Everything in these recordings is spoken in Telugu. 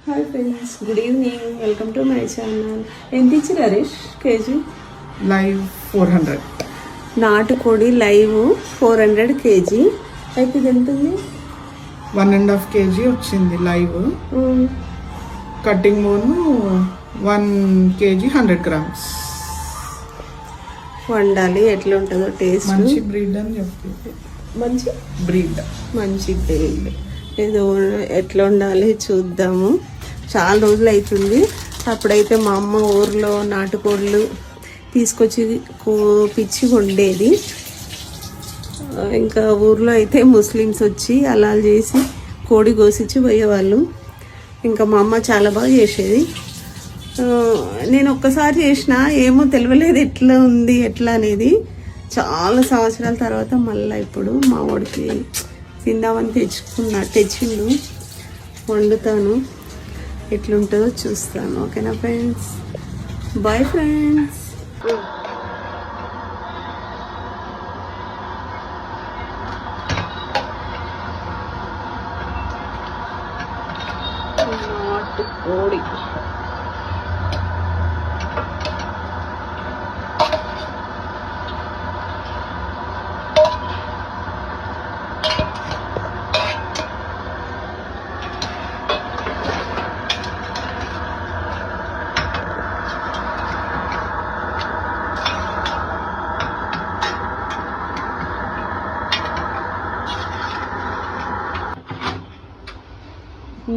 Hi friends, good evening. Welcome to my channel. ఎంత ఇచ్చారు హరీష్ కేజీ? లైవ్ 400. నాటుకోడి లైవ్ 400 కేజీ. అయితే ఇది ఎంత ఉంది? 1.5 kg వచ్చింది లైవ్. కటింగ్ బోను 1 kg 100 grams. వండాలి, ఎట్లా ఉంటుందో టేస్ట్. మంచి బ్రీడ్ అని చెప్పి. మంచి బ్రీడ్ ఏదో ఎట్లా ఉండాలి చూద్దాము. చాలా రోజులు అవుతుంది. అప్పుడైతే మా అమ్మ ఊర్లో నాటుకోళ్ళు తీసుకొచ్చి పిచ్చి వండేది. ఇంకా ఊర్లో అయితే ముస్లిమ్స్ వచ్చి అలా చేసి కోడి కోసిచ్చి పోయేవాళ్ళు. ఇంకా మా అమ్మ చాలా బాగా చేసేది. నేను ఒక్కసారి చేసిన, ఏమో తెలియలేదు ఎట్లా ఉంది ఎట్లా అనేది. చాలా సంవత్సరాల తర్వాత మళ్ళీ ఇప్పుడు మా వాడికి తిందామని తెచ్చిండు. వండుతాను, ఎట్లుంటుందో చూస్తాను. ఓకేనా ఫ్రెండ్స్? Bye friends. నాటుకోడి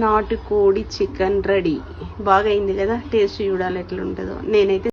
నాటుకోడి చికెన్ రెడీ. బాగా అయింది కదా, టేస్ట్ చూడాలి ఎట్లా ఉంటుందో. నేనైతే